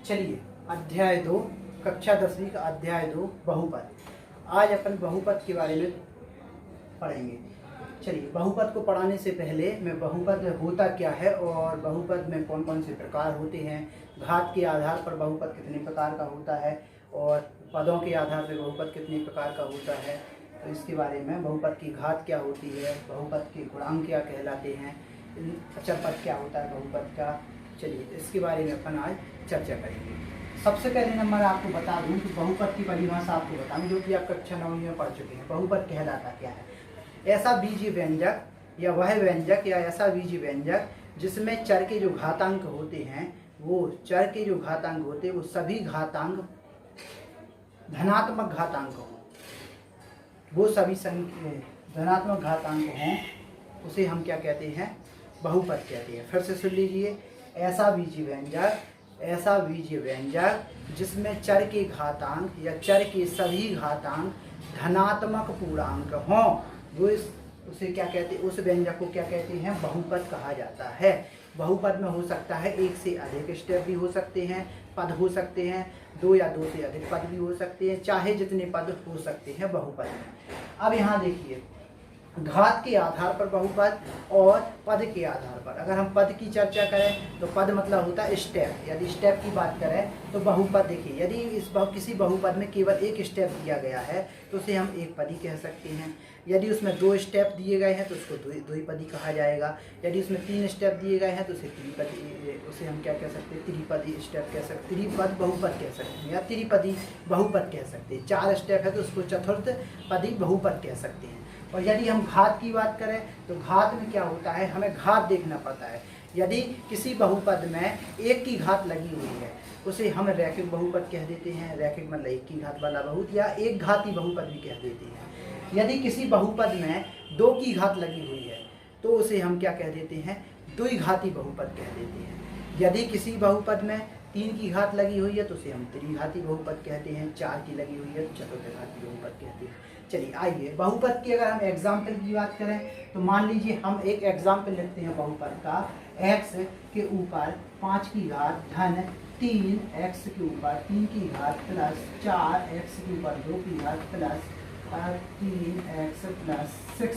चलिए अध्याय 2 कक्षा 10वीं का अध्याय 2 बहुपद। आज अपन बहुपद के बारे में पढ़ेंगे। चलिए बहुपद को पढ़ाने से पहले मैं बहुपद होता क्या है और बहुपद में कौन कौन से प्रकार होते हैं, घात के आधार पर बहुपद कितने प्रकार का होता है और पदों के आधार पर बहुपद कितने प्रकार का होता है, तो इसके बारे में बहुपद की घात क्या होती है, बहुपद के गुणांक क्या कहलाते हैं, अचर पद क्या होता है बहुपद का। चलिए इसके बारे में अपन आज चर्चा करेंगे। सबसे पहले नंबर आपको बता दूं कि बहुपद की परिभाषा आपको बताऊं जो कि आप कक्षा 9वीं में पढ़ चुके हैं। बहुपद कहलाता क्या है? ऐसा बीजीय व्यंजक या वह व्यंजक या ऐसा बीजीय व्यंजक जिसमें चर के जो घातांक होते हैं, वो चर के जो घातांक होते हैं वो सभी घातांक धनात्मक घातांक हों, वो सभी धनात्मक घातांक हों, उसे हम क्या कहते हैं? बहुपद कहते हैं। फिर से सुन लीजिए, ऐसा बीजीय व्यंजक जिसमें चर के घातांक या चर के सभी घातांक धनात्मक पूर्णांक हों, वो उसे क्या कहते हैं? उस व्यंजक को क्या कहते हैं? बहुपद कहा जाता है। बहुपद में हो सकता है एक से अधिक स्टेप भी हो सकते हैं, पद हो सकते हैं, दो या दो से अधिक पद भी हो सकते हैं, चाहे जितने पद हो सकते हैं बहुपद में। अब यहाँ देखिए, घात के आधार पर बहुपद और पद के आधार पर। अगर हम पद की चर्चा करें तो पद मतलब होता है स्टेप। यदि स्टेप की बात करें तो बहुपद, देखिए यदि किसी बहुपद में केवल एक स्टेप दिया गया है तो उसे हम एक पदी कह सकते हैं। यदि उसमें दो स्टेप दिए गए हैं तो उसको द्विपदी कहा जाएगा। यदि उसमें तीन स्टेप दिए गए हैं तो उसे हम क्या कह सकते हैं? त्रिपदी स्टेप कह सकते, त्रिपद बहुपद कह सकते हैं या त्रिपदी बहुपद कह सकते हैं। चार स्टेप है तो उसको चतुर्थ पदी बहुपद कह सकते हैं। और यदि हम घात की बात करें तो घात में क्या होता है? हमें घात देखना पड़ता है। यदि किसी बहुपद में एक की घात लगी हुई है उसे हम रैखिक बहुपद कह देते हैं। रैखिक मतलब एक की घात वाला बहुत, या एक घाती बहुपद भी कह देते हैं। यदि किसी बहुपद में दो की घात लगी हुई है तो उसे हम क्या कह देते हैं? द्विघाती बहुपद कह देते हैं। यदि किसी बहुपद में तीन की घात लगी हुई है तो उसे हम त्रिघाती बहुपद कहते हैं। चार की लगी हुई है तो चतुर्थघाती बहुपद कहते हैं। चलिए आइए बहुपद की अगर हम एग्जाम्पल की बात करें तो मान लीजिए हम एक एग्जाम्पल लिखते हैं बहुपद का। x के ऊपर 5 की घात धन 3 x के ऊपर 3 की घात प्लस 4 x के ऊपर 2 की घात प्लस 3x प्लस 6।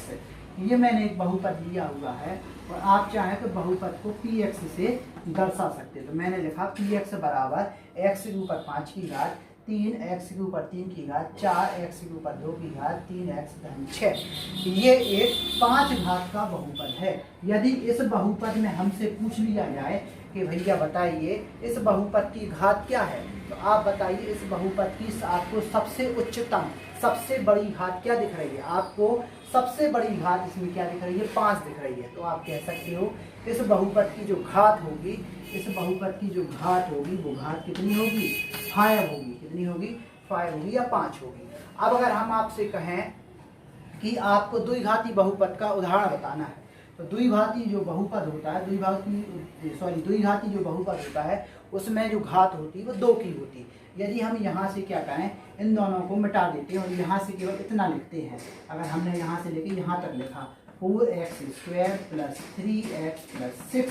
ये मैंने एक बहुपद लिया हुआ है और आप चाहें तो बहुपद को px से दर्शा सकते हैं। तो मैंने लिखा px बराबर x के ऊपर 5 की घात 3x के ऊपर 3 की घात 4x के ऊपर 2 की घात 3x धन 6। ये एक 5 घात का बहुपद है। यदि इस बहुपद में हमसे पूछ लिया जाए कि भैया बताइए इस बहुपद की घात क्या है, तो आप बताइए इस बहुपद की आपको सबसे उच्चतम सबसे बड़ी घात क्या दिख रही है? आपको सबसे बड़ी घात इसमें क्या दिख रही है? 5 दिख रही है। तो आप कह सकते हो इस बहुपद की जो घात होगी, इस बहुपद की जो घात होगी वो घात कितनी होगी? 5 होगी। कितनी होगी? 5 होगी या 5 होगी। अब अगर हम आपसे कहें कि आपको द्विघाती बहुपद का उदाहरण बताना है तो द्विघाती जो बहुपद होता है, द्विघाती जो बहुपद होता है उसमें जो घात होती है वो 2 की होती है। यदि हम यहाँ से क्या करें, इन दोनों को मिटा देते हैं और यहाँ से केवल इतना लिखते हैं। अगर हमने यहाँ से लेके यहाँ तक लिखा 4x² प्लस 3x प्लस 6,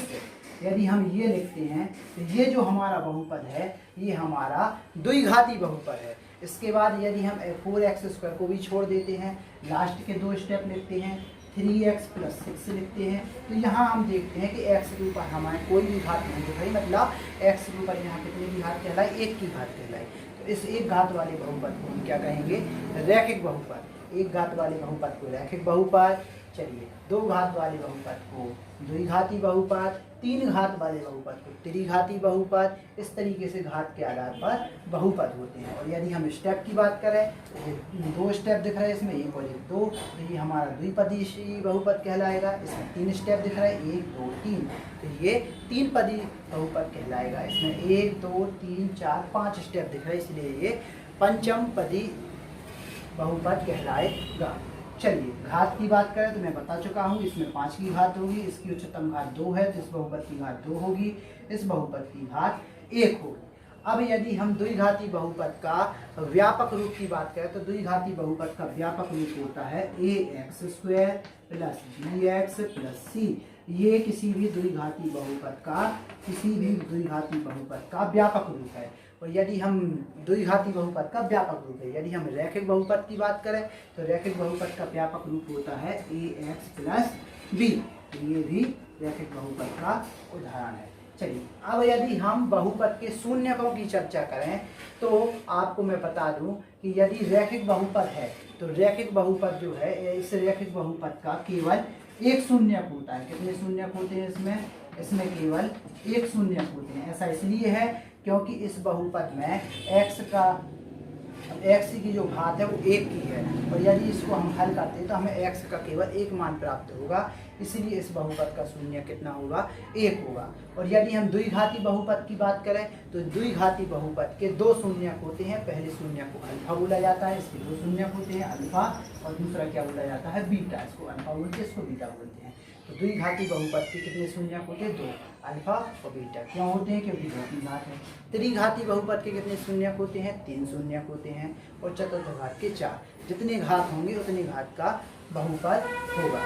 यदि हम ये लिखते हैं तो ये जो हमारा बहुपद है ये हमारा द्विघाती बहुपद है। इसके बाद यदि हम 4x² को भी छोड़ देते हैं, लास्ट के 2 स्टेप लिखते हैं, 3x प्लस 6 लिखते हैं, तो यहाँ हम देखते हैं कि x के ऊपर हमारे कोई भी घात नहीं दिख रही, मतलब x के ऊपर यहाँ कितनी की घात कहलाई? 1 की घात कहलाई। तो इस एक घात वाले बहुपद को हम क्या कहेंगे? रैखिक बहुपद। एक घात वाले बहुपद को रैखिक बहुपद। चलिए दो घात वाले बहुपद को द्विघाती बहुपद, 3 घात वाले बहुपद को त्रिघाती बहुपद। इस तरीके से घात के आधार पर बहुपद होते हैं। और यदि हम स्टेप की बात करें तो ये 2 स्टेप दिख रहे हैं इसमें, 1 और 1 2, तो ये हमारा द्विपदी बहुपद कहलाएगा। इसमें 3 स्टेप दिख रहे हैं, 1 2 3, तो ये 3 पदी बहुपद कहलाएगा। इसमें 1 2 3 4 5 स्टेप दिख रहे हैं, इसलिए ये पंचम पदी बहुपद कहलाएगा। चलिए घात की बात करें तो मैं बता चुका हूँ, इसमें 5 की घात होगी, इसकी उच्चतम घात 2 है तो इस बहुपद की घात 2 होगी, इस बहुपद की घात 1 होगी। अब यदि हम द्विघाती बहुपद का व्यापक रूप की बात करें तो द्विघाती बहुपद का व्यापक रूप होता है ax² plus bx plus c। ये किसी भी द्विघाती बहुपद का व्यापक रूप है। और यदि हम द्विघाती बहुपद का व्यापक रूप है, यदि हम रैखिक बहुपद की बात करें तो रैखिक बहुपद का व्यापक रूप होता है ax प्लस b। ये भी रैखिक बहुपद का उदाहरण है। चलिए, अब यदि हम बहुपद के शून्यकों की चर्चा करें तो आपको मैं बता दूं कि यदि रैखिक बहुपद है तो रैखिक बहुपद जो है, इस रैखिक बहुपद का केवल एक शून्यक होता है। कितने शून्यक होते हैं इसमें? इसमें केवल एक शून्यक होते हैं। ऐसा इसलिए है क्योंकि इस बहुपद में x की जो घात है वो 1 की है, और यदि इसको हम हल करते हैं तो हमें x का केवल एक मान प्राप्त होगा। इसीलिए इस बहुपद का शून्य कितना होगा? 1 होगा। और यदि हम द्विघाती बहुपद की बात करें तो द्विघाती बहुपद के दो शून्यक होते हैं। पहले शून्यक को अल्फा बोला जाता है, इसके दो शून्यक होते हैं, अल्फा, और दूसरा क्या बोला जाता है? बीटा। इसको अल्फा बोलते हैं, इसको बीटा बोलते हैं। तो द्विघाती बहुपद के कितने शून्यक होते हैं? 2, अल्फा और बीटा। क्यों होते हैं? क्योंकि 2 की घात है। त्रिघाती बहुपद के कितने शून्यक होते हैं? 3 शून्यक होते हैं। और चतुर्थ घात के 4। जितने घात होंगे उतने घात का बहुपद होगा,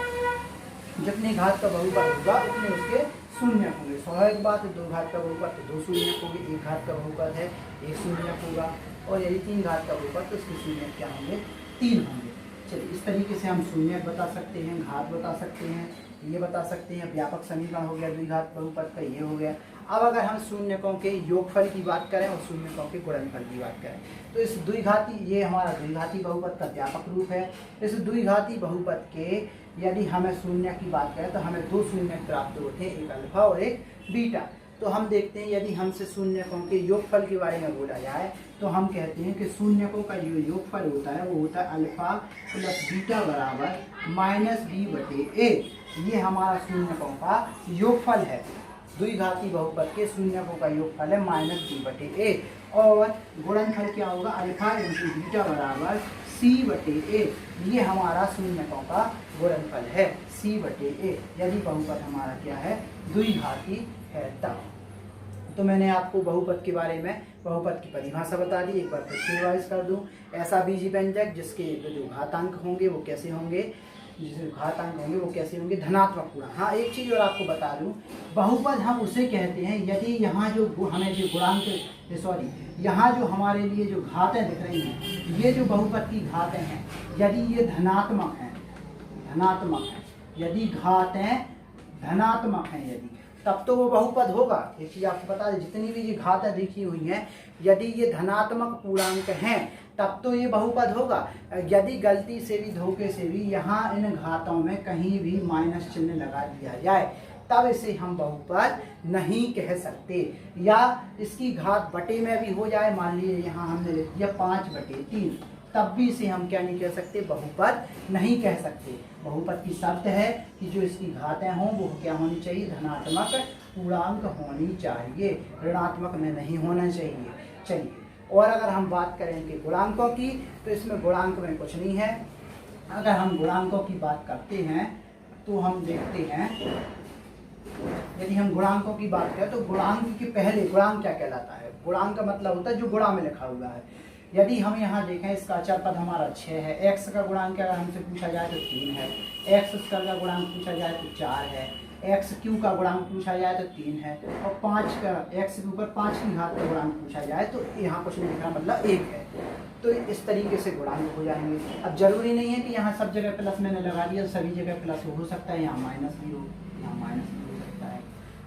जितने घात का बहुपद होगा उतने उसके शून्यक होंगे। स्वाभाविक बात है, 2 घात का बहुपद तो 2 शून्यक होंगे, 1 घात का बहुपद है 1 शून्यक होगा, और यदि 3 घात का बहुपद तो उसके शून्यक क्या होंगे? 3 होंगे। चलिए, इस तरीके से हम शून्यक बता सकते हैं, घात बता सकते हैं, ये बता सकते हैं। व्यापक समीकरण हो गया द्विघात बहुपद का, ये हो गया। अब अगर हम शून्यकों के योगफल की बात करें और शून्यकों के गुणनफल की बात करें तो इस द्विघाती, ये हमारा द्विघाती बहुपद का व्यापक रूप है। इस द्विघाती बहुपद के यदि हमें शून्य की बात करें तो हमें 2 शून्यक प्राप्त होते हैं, एक अल्फा और एक बीटा। तो हम देखते हैं, यदि हमसे शून्यकों के योगफल के बारे में बोला जाए तो हम कहते हैं कि शून्यकों का जो योगफल होता है वो होता है अल्फा प्लस बीटा बराबर -b/a। ये हमारा शून्यकों का योगफल है। द्विघाती बहुपद के शून्यकों का योगफल है -b/a। और गुणनफल क्या होगा? अल्फा इंटू बीटा बराबर c/a। ये हमारा शून्यकों का गुणनफल है, c/a। यदि बहुपद हमारा क्या है? द्विघाती है तब। तो मैंने आपको बहुपद के बारे में, बहुपद की परिभाषा बता दी। एक बार फिर से रिवाइज कर दूं। ऐसा बीजी व्यंजक जिसके जो घातांक होंगे वो कैसे होंगे? धनात्मक पूर्णांक। हाँ, एक चीज़ और आपको बता दूं, बहुपद हम उसे कहते हैं यदि यहाँ जो हमें जो यहाँ जो हमारे लिए जो घातें दिख रही हैं, ये जो बहुपद की घातें हैं, यदि ये धनात्मक हैं, यदि घातें धनात्मक हैं यदि, तब तो वो बहुपद होगा। एक चीज़ आपको बता दें, जितनी भी ये घातें देखी हुई हैं, यदि ये धनात्मक पूर्णांक हैं तब तो ये बहुपद होगा। यदि गलती से भी, धोखे से भी यहाँ इन घातों में कहीं भी माइनस चिन्ह लगा दिया जाए तब इसे हम बहुपद नहीं कह सकते। या इसकी घात बटे में भी हो जाए, मान लीजिए यहाँ हमने लिख दिया 5/3, तब भी इसे हम क्या नहीं कह सकते? बहुपद नहीं कह सकते। बहुपद की शर्त है कि जो इसकी घातें हों वो क्या होनी चाहिए? धनात्मक पूर्णांक होनी चाहिए, ऋणात्मक में नहीं होना चाहिए। चलिए, और अगर हम बात करें इनके गुणांकों की तो इसमें गुणांक में कुछ नहीं है। अगर हम गुणांकों की बात करते हैं तो हम देखते हैं, यदि हम गुणांकों की बात करें तो गुणांक के पहले गुणांक क्या कहलाता है? गुणांक का मतलब होता है जो गुणा में लिखा हुआ है। यदि हम यहाँ देखें, इसका अचर पद हमारा 6 है, x का गुणांक अगर हमसे पूछा जाए तो 3 है, x स्क्वायर का गुणांक पूछा जाए तो 4 है, एक्स क्यू का गुणांक पूछा जाए तो 3 है, और 5 का x के ऊपर 5 की घात का गुणांक पूछा जाए तो यहाँ कुछ नहीं लिखा, मतलब 1 है। तो इस तरीके से गुणांक हो जाएंगे। अब जरूरी नहीं है कि यहाँ सब जगह प्लस मैंने लगा दिया, सभी जगह प्लस हो सकता है, यहाँ माइनस भी हो, यहाँ माइनस भी हो सकता है।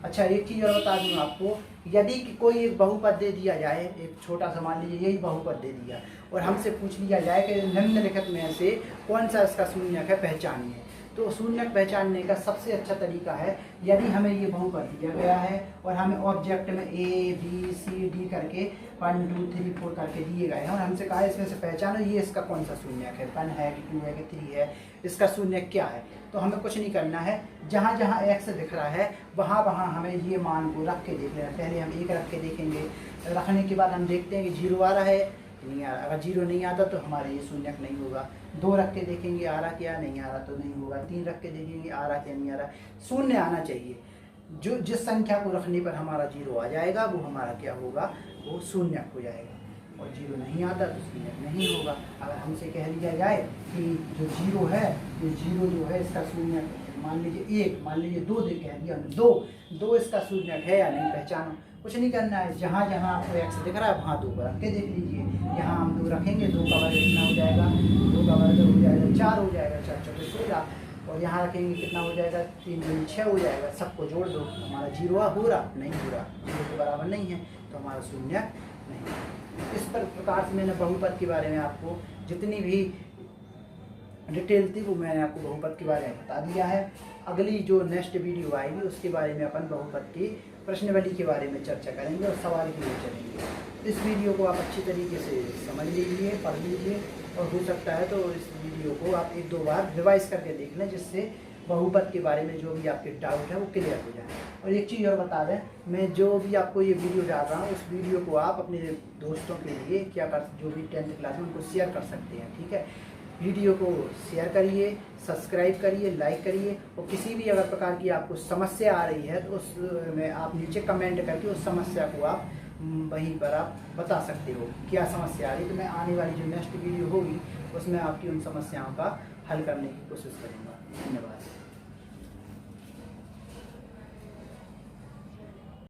अच्छा, एक चीज़ और बता दूँ आपको, यदि कोई एक बहुपद दे दिया जाए, एक छोटा सा मान लीजिए यही बहुपद दे दिया और हमसे पूछ लिया जाए कि निम्नलिखित में से कौन सा इसका शून्यक है, पहचानिए, तो शून्यक पहचानने का सबसे अच्छा तरीका है, यदि हमें ये बहुपद दिया गया है और हमें ऑब्जेक्ट में A B C D करके 1 2 3 4 करके दिए गए हैं और हमसे कहा इसमें से पहचानो ये इसका कौन सा शून्यक है, 1 है कि 2 है कि 3 है, इसका शून्यक क्या है। तो हमें कुछ नहीं करना है, जहाँ जहाँ x दिख रहा है वहाँ वहाँ हमें ये मान को रख के देख लेना। पहले हम 1 रख के देखेंगे, रखने के बाद हम देखते हैं कि 0 आ रहा है, नहीं आ रहा। अगर 0 नहीं आता तो हमारे ये शून्यक नहीं होगा। 2 रख के देखेंगे आ रहा क्या, नहीं आ रहा तो नहीं होगा। 3 रख के देखेंगे आ रहा क्या, नहीं आ रहा। शून्य आना चाहिए। जो जिस संख्या को रखने पर हमारा 0 आ जाएगा वो हमारा क्या होगा, वो शून्यक हो जाएगा। और 0 नहीं आता तो शून्यक नहीं होगा। अगर हमसे कह दिया जाए कि जो 0 है, ये 0 जो है इसका शून्यक मान लीजिए एक, मान लीजिए दो कह दिया हमने, दो इसका शून्यक है या नहीं पहचानो। कुछ नहीं करना है, जहाँ जहाँ आपको एक्स दिख रहा है वहाँ 2 को रख के देख लीजिए। यहाँ हम 2 रखेंगे, 2 का वर्ग कितना हो जाएगा, 2 का वर्ग हो जाएगा 4 हो जाएगा, 4 चौके 16। और यहाँ रखेंगे कितना हो जाएगा, 3 दूनी 6 हो जाएगा। सबको जोड़ दो, हमारा 0 हो रहा नहीं, हो रहा 0 के बराबर नहीं है, तो हमारा शून्यक नहीं। इस प्रकार से मैंने बहुपद के बारे में आपको जितनी भी डिटेल थी वो मैंने आपको बहुपद के बारे में बता दिया है। अगली जो नेक्स्ट वीडियो आएगी उसके बारे में अपन बहुपद की प्रश्नावली के बारे में चर्चा करेंगे और सवाल के लिए चलेंगे। इस वीडियो को आप अच्छी तरीके से समझ लीजिए, पढ़ लीजिए, और हो सकता है तो इस वीडियो को आप 1-2 बार रिवाइज करके देख लें, जिससे बहुपद के बारे में जो भी आपके डाउट है वो क्लियर हो जाए। और एक चीज़ और बता दें, मैं जो भी आपको ये वीडियो डाल रहा हूँ उस वीडियो को आप अपने दोस्तों के लिए क्या कर, जो भी 10th क्लास में उनको शेयर कर सकते हैं, ठीक है। वीडियो को शेयर करिए, सब्सक्राइब करिए, लाइक करिए, और किसी भी अगर प्रकार की आपको समस्या आ रही है तो उसमें आप नीचे कमेंट करके उस समस्या को आप वहीं पर आप बता सकते हो क्या समस्या आ रही है। तो मैं आने वाली जो नेक्स्ट वीडियो होगी उसमें आपकी उन समस्याओं का हल करने की कोशिश करूँगा। धन्यवाद।